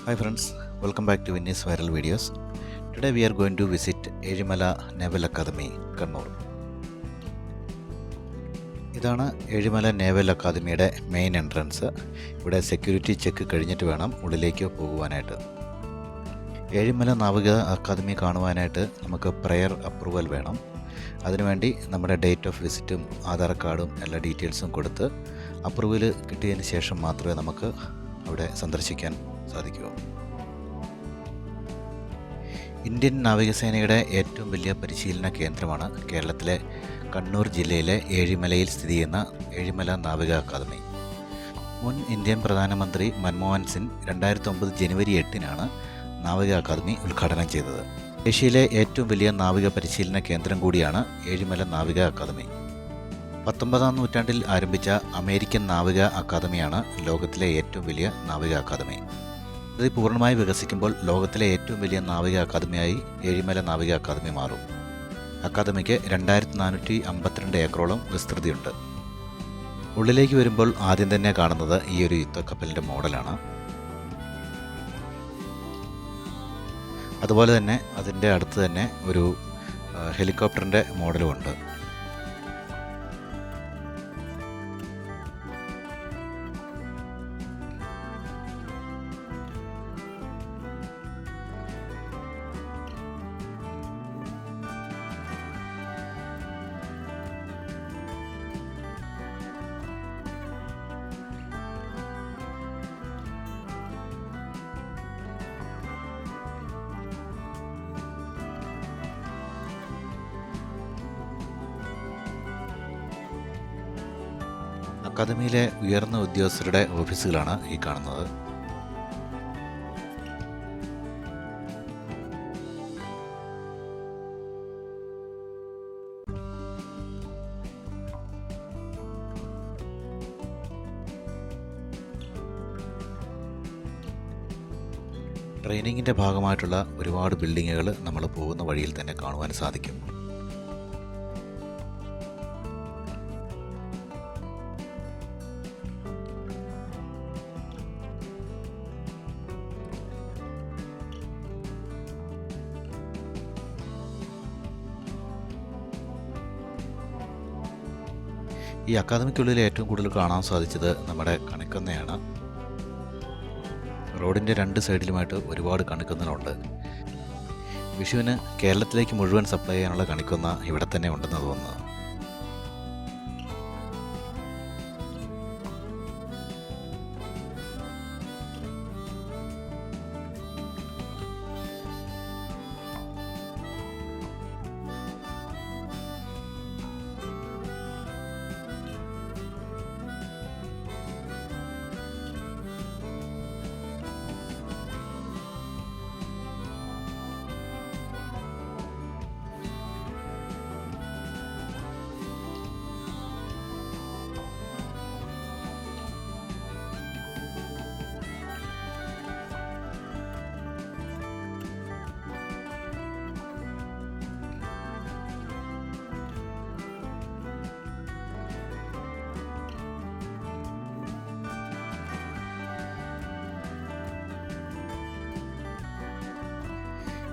Hi friends, welcome back to Vinny's Viral Videos. Today we are going to visit Ezhimala Naval Academy, Kannur. ഇതാണ് Ezhimala naval അക്കാദമിയുടെ main entrance. ഇവിടെ security check കഴിഞ്ഞിട്ട് വേണം ഉള്ളിലേക്ക് പോകുവാനായിട്ട്. ഏഴിമല നാവിക അക്കാദമി കാണുവാനായിട്ട് നമുക്ക് പ്രയർ അപ്രൂവൽ വേണം. അതിനുവേണ്ടി നമ്മുടെ ഡേറ്റ് ഓഫ് വിസിറ്റും ആധാർ കാർഡും എല്ലാ ഡീറ്റെയിൽസും കൊടുത്ത് അപ്രൂവൽ കിട്ടിയതിന് ശേഷം മാത്രമേ നമുക്ക് അവിടെ സന്ദർശിക്കാൻ സാധിക്കൂ. ഇന്ത്യൻ നാവികസേനയുടെ ഏറ്റവും വലിയ പരിശീലന കേന്ദ്രമാണ് കേരളത്തിലെ കണ്ണൂർ ജില്ലയിലെ ഏഴിമലയിൽ സ്ഥിതി ചെയ്യുന്ന ഏഴിമല നാവിക അക്കാദമി. മുൻ ഇന്ത്യൻ പ്രധാനമന്ത്രി മൻമോഹൻ സിംഗ് 2009 ജനുവരി 8 നാവിക അക്കാദമി ഉദ്ഘാടനം ചെയ്തത്. ഏഷ്യയിലെ ഏറ്റവും വലിയ നാവിക പരിശീലന കേന്ദ്രം കൂടിയാണ് ഏഴിമല നാവിക അക്കാദമി. 19-ാം നൂറ്റാണ്ടിൽ ആരംഭിച്ച അമേരിക്കൻ നാവിക അക്കാദമിയാണ് ലോകത്തിലെ ഏറ്റവും വലിയ നാവിക അക്കാദമി. ഇത് പൂർണ്ണമായി വികസിക്കുമ്പോൾ ലോകത്തിലെ ഏറ്റവും വലിയ നാവിക അക്കാദമിയായി ഏഴിമല നാവിക അക്കാദമി മാറും. അക്കാദമിക്ക് 2452 ഏക്കറോളം വിസ്തൃതിയുണ്ട്. ഉള്ളിലേക്ക് വരുമ്പോൾ ആദ്യം തന്നെ കാണുന്നത് ഈ ഒരു യുദ്ധക്കപ്പലിൻ്റെ മോഡലാണ്. അതുപോലെ തന്നെ അതിൻ്റെ അടുത്ത് തന്നെ ഒരു ഹെലികോപ്റ്ററിൻ്റെ മോഡലുമുണ്ട്. അക്കാദമിയിലെ ഉയർന്ന ഉദ്യോഗസ്ഥരുടെ ഓഫീസുകളാണ് ഈ കാണുന്നത്. ട്രെയിനിങ്ങിൻ്റെ ഭാഗമായിട്ടുള്ള ഒരുപാട് ബിൽഡിങ്ങുകൾ നമ്മൾ പോകുന്ന വഴിയിൽ തന്നെ കാണുവാൻ സാധിക്കും. ഈ അക്കാദമിക്കുള്ളിൽ ഏറ്റവും കൂടുതൽ കാണാൻ സാധിച്ചത് നമ്മുടെ കണിക്കൊന്നയാണ്. റോഡിൻ്റെ 2 സൈഡിലുമായിട്ട് ഒരുപാട് കണിക്കൊന്നകളുണ്ട്. വിഷുവിന് കേരളത്തിലേക്ക് മുഴുവൻ സപ്ലൈ ചെയ്യാനുള്ള കണിക്കൊന്ന ഇവിടെ തന്നെ ഉണ്ടെന്ന് തോന്നുന്നു.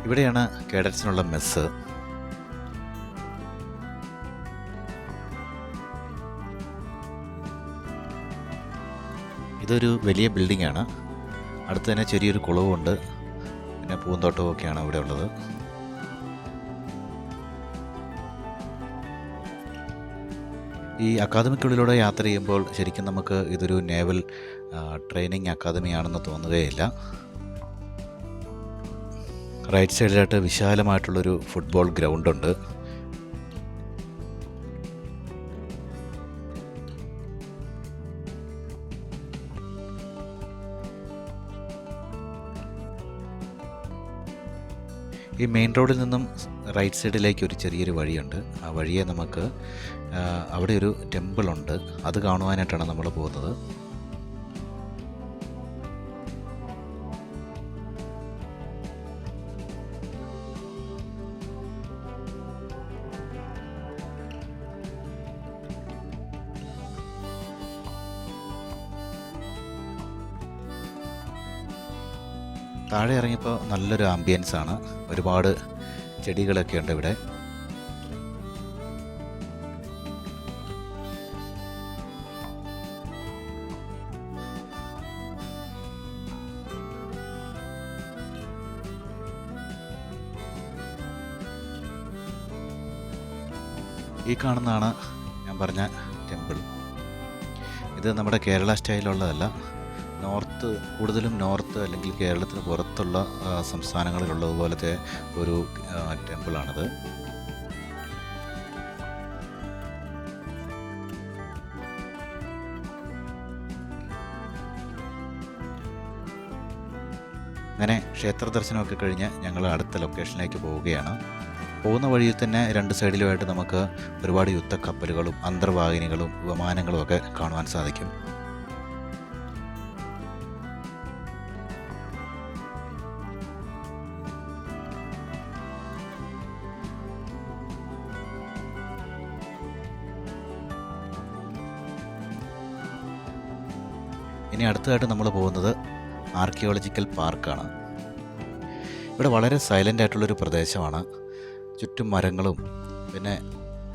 ഇവിടെയാണ് കേഡറ്റ്സിനുള്ള മെസ്സ്. ഇതൊരു വലിയ ബിൽഡിംഗ് ആണ്. അടുത്ത് തന്നെ ചെറിയൊരു കുളവുമുണ്ട്. പിന്നെ പൂന്തോട്ടവും ഒക്കെയാണ് ഇവിടെ ഉള്ളത്. ഈ അക്കാദമിക്കുള്ളിലൂടെ യാത്ര ചെയ്യുമ്പോൾ ശരിക്കും നമുക്ക് ഇതൊരു നേവൽ ട്രെയിനിങ് അക്കാദമിയാണെന്ന് തോന്നുകയില്ല. റൈറ്റ് സൈഡിലായിട്ട് വിശാലമായിട്ടുള്ളൊരു ഫുട്ബോൾ ഗ്രൗണ്ടുണ്ട്. ഈ മെയിൻ റോഡിൽ നിന്നും റൈറ്റ് സൈഡിലേക്ക് ഒരു ചെറിയൊരു വഴിയുണ്ട്. ആ വഴിയെ നമുക്ക് അവിടെ ഒരു ടെമ്പിളുണ്ട്. അത് കാണുവാനായിട്ടാണ് നമ്മൾ പോകുന്നത്. താഴെ ഇറങ്ങിയപ്പോൾ നല്ലൊരു ആംബിയൻസ് ആണ്. ഒരുപാട് ചെടികളൊക്കെ ഉണ്ട് ഇവിടെ. ഈ കാണുന്നതാണ് ഞാൻ പറഞ്ഞ ടെമ്പിൾ. ഇത് നമ്മുടെ കേരള സ്റ്റൈലുള്ളതല്ല. കൂടുതലും നോർത്ത് അല്ലെങ്കിൽ കേരളത്തിന് പുറത്തുള്ള സംസ്ഥാനങ്ങളിലുള്ളതുപോലത്തെ ഒരു ടെമ്പിളാണിത്. അങ്ങനെ ക്ഷേത്ര ദർശനമൊക്കെ കഴിഞ്ഞ് ഞങ്ങൾ അടുത്ത ലൊക്കേഷനിലേക്ക് പോവുകയാണ്. പോകുന്ന വഴിയിൽ തന്നെ രണ്ട് സൈഡിലുമായിട്ട് നമുക്ക് ഒരുപാട് യുദ്ധക്കപ്പലുകളും അന്തർവാഹിനികളും വിമാനങ്ങളും ഒക്കെ കാണുവാൻ സാധിക്കും. ഇനി അടുത്തതായിട്ട് നമ്മൾ പോകുന്നത് ആർക്കിയോളജിക്കൽ പാർക്കാണ്. ഇവിടെ വളരെ സൈലൻ്റ് ആയിട്ടുള്ളൊരു പ്രദേശമാണ്. ചുറ്റും മരങ്ങളും പിന്നെ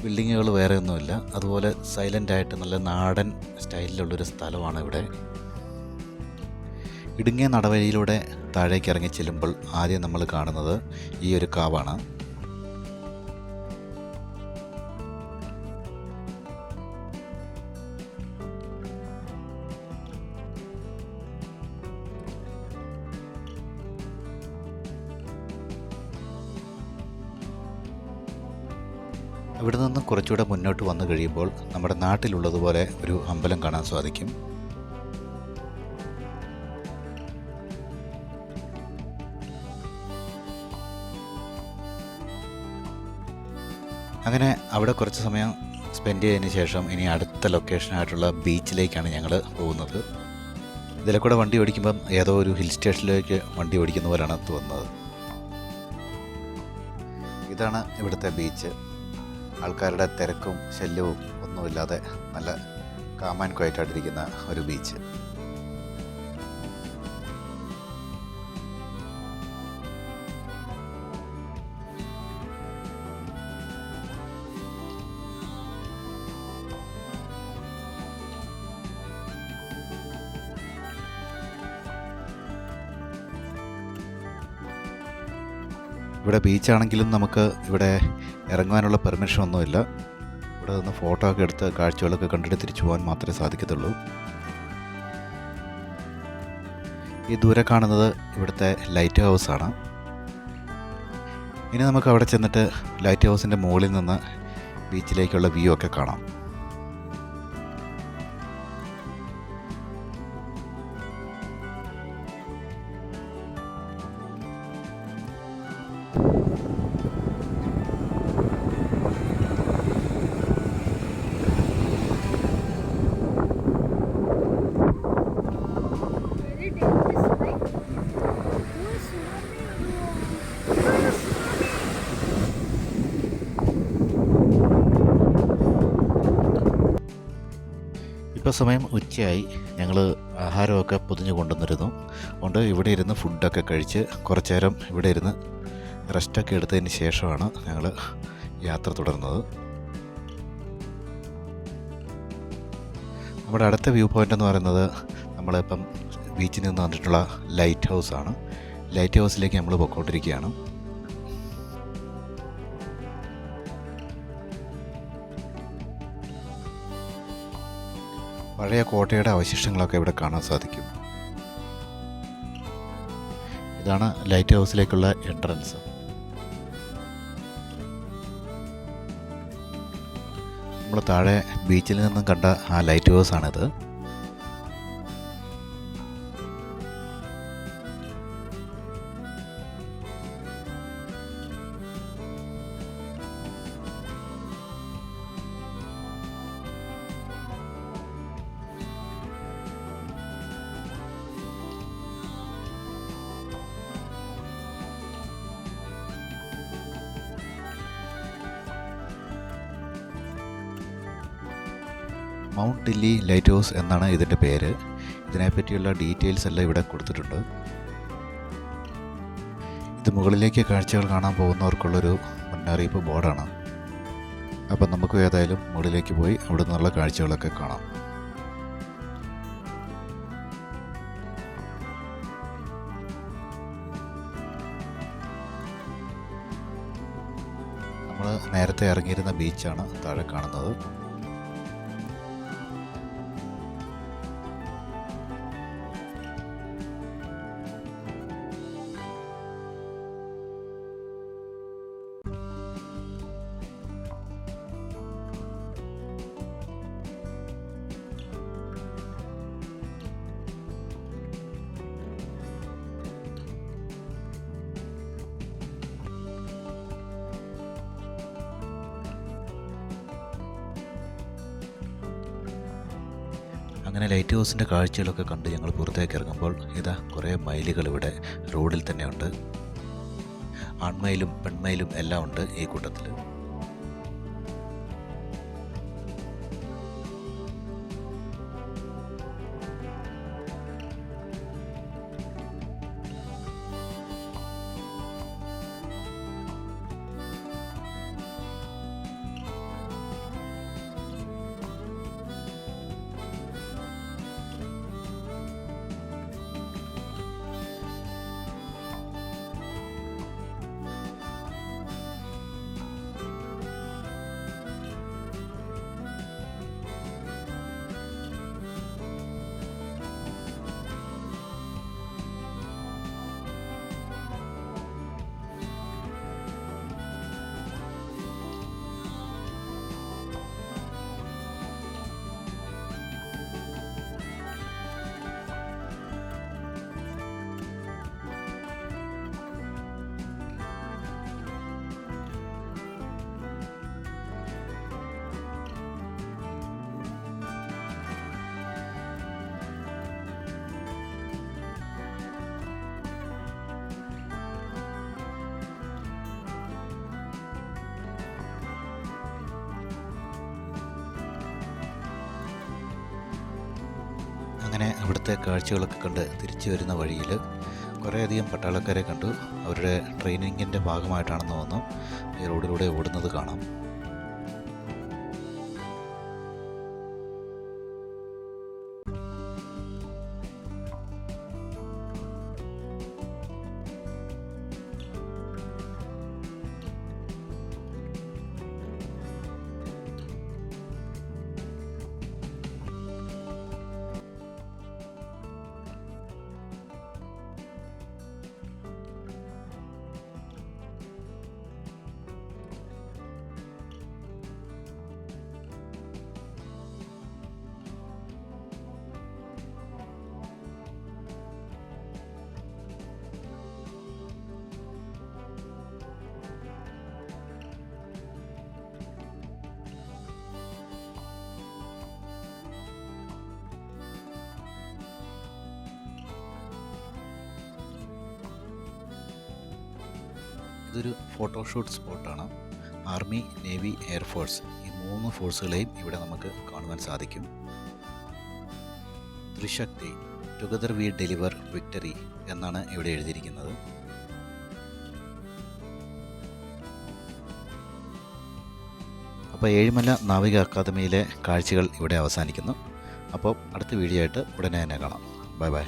ബിൽഡിങ്ങുകൾ വേറെ ഒന്നുമില്ല. അതുപോലെ സൈലൻ്റായിട്ട് നല്ല നാടൻ സ്റ്റൈലിലുള്ളൊരു സ്ഥലമാണ് ഇവിടെ. ഇടുങ്ങിയ നടവഴിയിലൂടെ താഴേക്ക് ഇറങ്ങി ചെല്ലുമ്പോൾ ആദ്യം നമ്മൾ കാണുന്നത് ഈ ഒരു കാവാണ്. ഇവിടെ നിന്ന് കുറച്ചുകൂടെ മുന്നോട്ട് വന്നു കഴിയുമ്പോൾ നമ്മുടെ നാട്ടിലുള്ളതുപോലെ ഒരു അമ്പലം കാണാൻ സാധിക്കും. അങ്ങനെ അവിടെ കുറച്ച് സമയം സ്പെൻഡ് ചെയ്തതിന് ശേഷം ഇനി അടുത്ത ലൊക്കേഷനായിട്ടുള്ള ബീച്ചിലേക്കാണ് ഞങ്ങൾ പോകുന്നത്. ഇതിലെ കൂടെ വണ്ടി ഓടിക്കുമ്പം ഏതോ ഒരു ഹിൽ സ്റ്റേഷനിലേക്ക് വണ്ടി ഓടിക്കുന്ന പോലെയാണ് തോന്നുന്നത്. ഇതാണ് ഇവിടുത്തെ ബീച്ച്. ആൾക്കാരുടെ തിരക്കും ശല്യവും ഒന്നുമില്ലാതെ നല്ല കാം ആൻഡ് ക്വയറ്റ് ആയിട്ടിരിക്കുന്ന ഒരു ബീച്ച്. ഇവിടെ ബീച്ചാണെങ്കിലും നമുക്ക് ഇവിടെ ഇറങ്ങുവാനുള്ള പെർമിഷൻ ഒന്നുമില്ല. ഇവിടെ നിന്ന് ഫോട്ടോ ഒക്കെ എടുത്ത് കാഴ്ചകളൊക്കെ കണ്ടിട്ട് തിരിച്ചു പോകാൻ മാത്രമേ സാധിക്കത്തുള്ളൂ. ഈ ദൂരെ കാണുന്നത് ഇവിടുത്തെ ലൈറ്റ് ഹൗസാണ്. ഇനി നമുക്ക് അവിടെ ചെന്നിട്ട് ലൈറ്റ് ഹൗസിൻ്റെ മുകളിൽ നിന്ന് ബീച്ചിലേക്കുള്ള വ്യൂ ഒക്കെ കാണാം. ഇപ്പോൾ സമയം ഉച്ചയായി. ഞങ്ങൾ ആഹാരമൊക്കെ പൊതിഞ്ഞ് കൊണ്ടുവന്നിരുന്നു. അതുകൊണ്ട് ഇവിടെ ഇരുന്ന് ഫുഡൊക്കെ കഴിച്ച് കുറച്ച് നേരം ഇവിടെ ഇരുന്ന് റെസ്റ്റൊക്കെ എടുത്തതിന് ശേഷമാണ് ഞങ്ങൾ യാത്ര തുടർന്നത്. നമ്മുടെ അടുത്ത വ്യൂ പോയിൻ്റ് എന്ന് പറയുന്നത് നമ്മളിപ്പം ബീച്ചിൽ നിന്ന് വന്നിട്ടുള്ള ലൈറ്റ് ഹൗസാണ്. ലൈറ്റ് ഹൗസിലേക്ക് നമ്മൾ പോയിക്കൊണ്ടിരിക്കുകയാണ്. പഴയ കോട്ടയുടെ അവശിഷ്ടങ്ങളൊക്കെ ഇവിടെ കാണാൻ സാധിക്കും. ഇതാണ് ലൈറ്റ് ഹൗസിലേക്കുള്ള എൻട്രൻസ്. നമ്മൾ താഴെ ബീച്ചിൽ നിന്നും കണ്ട ആ ലൈറ്റ് ഹൗസാണിത്. മൗണ്ട് ഡില്ലി ലൈറ്റ് ഹൗസ് എന്നാണ് ഇതിൻ്റെ പേര്. ഇതിനെപ്പറ്റിയുള്ള ഡീറ്റെയിൽസ് എല്ലാം ഇവിടെ കൊടുത്തിട്ടുണ്ട്. മുകളിലേക്ക് കാഴ്ചകൾ കാണാൻ പോകുന്നവർക്കുള്ളൊരു മുന്നറിയിപ്പ് ബോർഡാണ്. അപ്പം നമുക്ക് ഏതായാലും മുകളിലേക്ക് പോയി അവിടെ നിന്നുള്ള കാഴ്ചകളൊക്കെ കാണാം. നമ്മൾ നേരത്തെ ഇറങ്ങിയിരുന്ന ബീച്ചാണ് താഴെ കാണുന്നത്. അങ്ങനെ ലൈറ്റ് ഹൗസിൻ്റെ കാഴ്ചകളൊക്കെ കണ്ട് ഞങ്ങൾ പുറത്തേക്ക് ഇറങ്ങുമ്പോൾ ഇതാ കുറേ മയിലുകൾ ഇവിടെ റോഡിൽ തന്നെയുണ്ട്. ആൺമയിലും പെൺമയിലും എല്ലാം ഉണ്ട് ഈ കൂട്ടത്തിൽ. അങ്ങനെ അവിടുത്തെ കാഴ്ചകളൊക്കെ കണ്ട് തിരിച്ചു വരുന്ന വഴിയിൽ കുറേയധികം പട്ടാളക്കാരെ കണ്ടു. അവരുടെ ട്രെയിനിങ്ങിൻ്റെ ഭാഗമായിട്ടാണെന്ന് തോന്നുന്നു ഈ റോഡിലൂടെ ഓടുന്നത് കാണാം. ഇതൊരു ഫോട്ടോഷൂട്ട് സ്പോട്ടാണ്. ആർമി, നേവി, എയർഫോഴ്സ് ഈ 3 ഫോഴ്സുകളെയും ഇവിടെ നമുക്ക് കാണുവാൻ സാധിക്കും. Trishakti, together we deliver victory എന്നാണ് ഇവിടെ എഴുതിയിരിക്കുന്നത്. അപ്പോൾ ഏഴിമല നാവിക അക്കാദമിയിലെ കാഴ്ചകൾ ഇവിടെ അവസാനിക്കുന്നു. അപ്പോൾ അടുത്ത വീഡിയോ ആയിട്ട് ഉടനെ തന്നെ കാണാം. Bye bye.